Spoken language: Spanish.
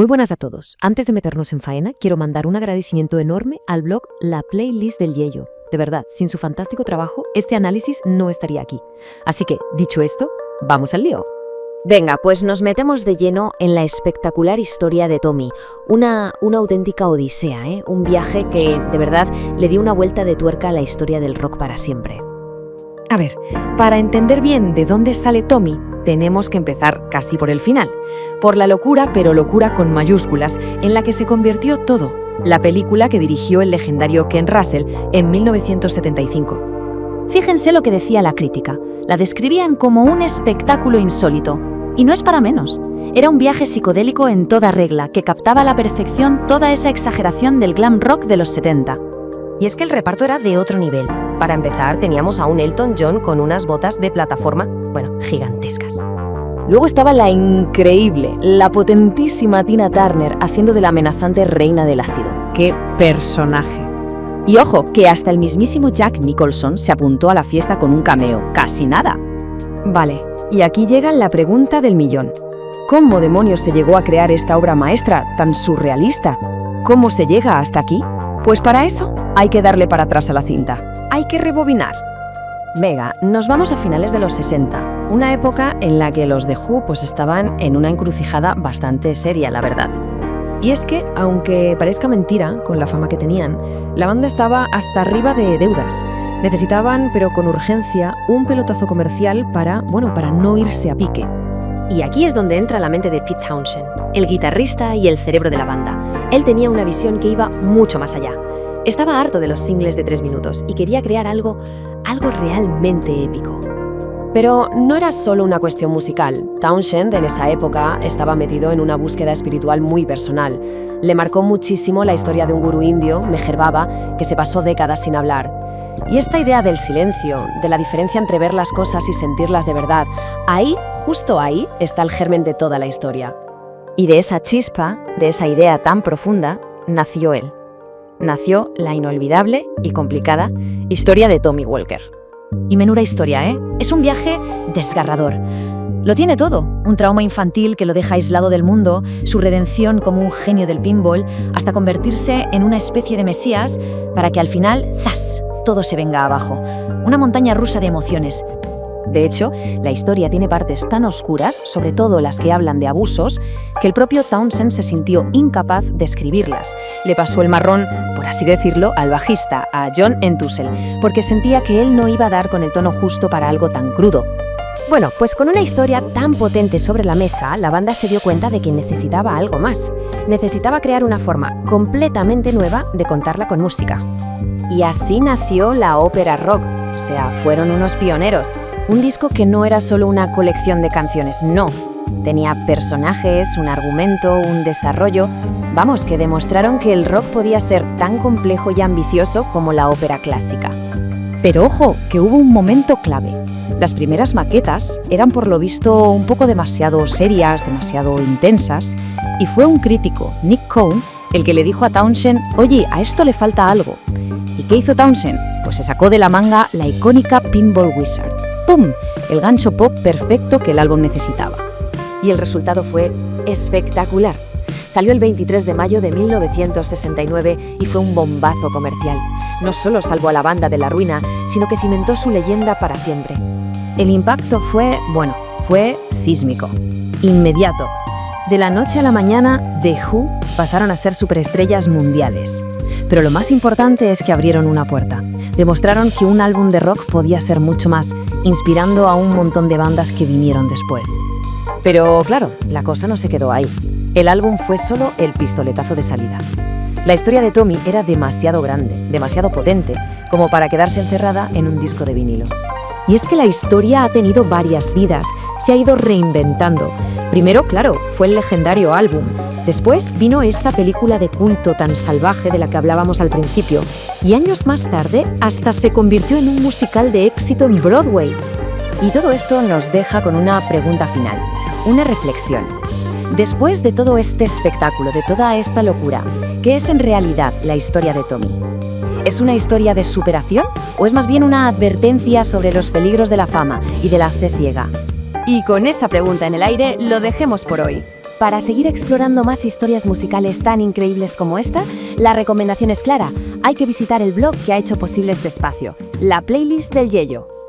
Muy buenas a todos. Antes de meternos en faena, quiero mandar un agradecimiento enorme al blog La Playlist del Yello. De verdad, sin su fantástico trabajo, este análisis no estaría aquí. Así que, dicho esto, vamos al lío. Venga, pues nos metemos de lleno en la espectacular historia de Tommy. Una auténtica odisea, ¿eh? Un viaje que, de verdad, le dio una vuelta de tuerca a la historia del rock para siempre. A ver, para entender bien de dónde sale Tommy, tenemos que empezar casi por el final. Por la locura, pero locura con mayúsculas, en la que se convirtió todo. La película que dirigió el legendario Ken Russell en 1975. Fíjense lo que decía la crítica. La describían como un espectáculo insólito. Y no es para menos. Era un viaje psicodélico en toda regla, que captaba a la perfección toda esa exageración del glam rock de los 70. Y es que el reparto era de otro nivel. Para empezar, teníamos a un Elton John con unas botas de plataforma, gigantescas. Luego estaba la increíble, la potentísima Tina Turner haciendo de la amenazante reina del ácido. ¡Qué personaje! Y ojo, que hasta el mismísimo Jack Nicholson se apuntó a la fiesta con un cameo, casi nada. Vale, y aquí llega la pregunta del millón. ¿Cómo demonios se llegó a crear esta obra maestra tan surrealista? ¿Cómo se llega hasta aquí? Pues para eso hay que darle para atrás a la cinta. Hay que rebobinar. Venga, nos vamos a finales de los 60, una época en la que los The Who estaban en una encrucijada bastante seria, la verdad. Y es que, aunque parezca mentira, con la fama que tenían, la banda estaba hasta arriba de deudas. Necesitaban, pero con urgencia, un pelotazo comercial para no irse a pique. Y aquí es donde entra la mente de Pete Townshend, el guitarrista y el cerebro de la banda. Él tenía una visión que iba mucho más allá. Estaba harto de los singles de 3 minutos y quería crear algo realmente épico. Pero no era solo una cuestión musical. Townshend en esa época estaba metido en una búsqueda espiritual muy personal. Le marcó muchísimo la historia de un gurú indio, Meher Baba, que se pasó décadas sin hablar. Y esta idea del silencio, de la diferencia entre ver las cosas y sentirlas de verdad, justo ahí, está el germen de toda la historia. Y de esa chispa, de esa idea tan profunda, nació él. Nació la inolvidable y complicada historia de Tommy Walker. Y menuda historia, ¿eh? Es un viaje desgarrador. Lo tiene todo, un trauma infantil que lo deja aislado del mundo, su redención como un genio del pinball, hasta convertirse en una especie de mesías para que al final, ¡zas!, todo se venga abajo. Una montaña rusa de emociones. De hecho, la historia tiene partes tan oscuras, sobre todo las que hablan de abusos, que el propio Townshend se sintió incapaz de escribirlas. Le pasó el marrón, por así decirlo, al bajista, a John Entwistle, porque sentía que él no iba a dar con el tono justo para algo tan crudo. Bueno, pues con una historia tan potente sobre la mesa, la banda se dio cuenta de que necesitaba algo más. Necesitaba crear una forma completamente nueva de contarla con música. Y así nació la ópera rock. O sea, fueron unos pioneros. Un disco que no era solo una colección de canciones, no. Tenía personajes, un argumento, un desarrollo. Vamos, que demostraron que el rock podía ser tan complejo y ambicioso como la ópera clásica. Pero ojo, que hubo un momento clave. Las primeras maquetas eran por lo visto un poco demasiado serias, demasiado intensas, y fue un crítico, Nick Cohn, el que le dijo a Townshend, oye, a esto le falta algo. ¿Y qué hizo Townshend? Pues se sacó de la manga la icónica Pinball Wizard. ¡Pum! El gancho pop perfecto que el álbum necesitaba. Y el resultado fue espectacular. Salió el 23 de mayo de 1969 y fue un bombazo comercial. No solo salvó a la banda de la ruina, sino que cimentó su leyenda para siempre. El impacto fue sísmico, inmediato. De la noche a la mañana, The Who pasaron a ser superestrellas mundiales. Pero lo más importante es que abrieron una puerta. Demostraron que un álbum de rock podía ser mucho más, inspirando a un montón de bandas que vinieron después. Pero claro, la cosa no se quedó ahí. El álbum fue solo el pistoletazo de salida. La historia de Tommy era demasiado grande, demasiado potente, como para quedarse encerrada en un disco de vinilo. Y es que la historia ha tenido varias vidas, se ha ido reinventando. Primero, claro, fue el legendario álbum. Después vino esa película de culto tan salvaje de la que hablábamos al principio. Y años más tarde, hasta se convirtió en un musical de éxito en Broadway. Y todo esto nos deja con una pregunta final, una reflexión. Después de todo este espectáculo, de toda esta locura, ¿qué es en realidad la historia de Tommy? ¿Es una historia de superación o es más bien una advertencia sobre los peligros de la fama y de la fe ciega? Y con esa pregunta en el aire lo dejemos por hoy. Para seguir explorando más historias musicales tan increíbles como esta, la recomendación es clara. Hay que visitar el blog que ha hecho posible este espacio, la playlist del Yello.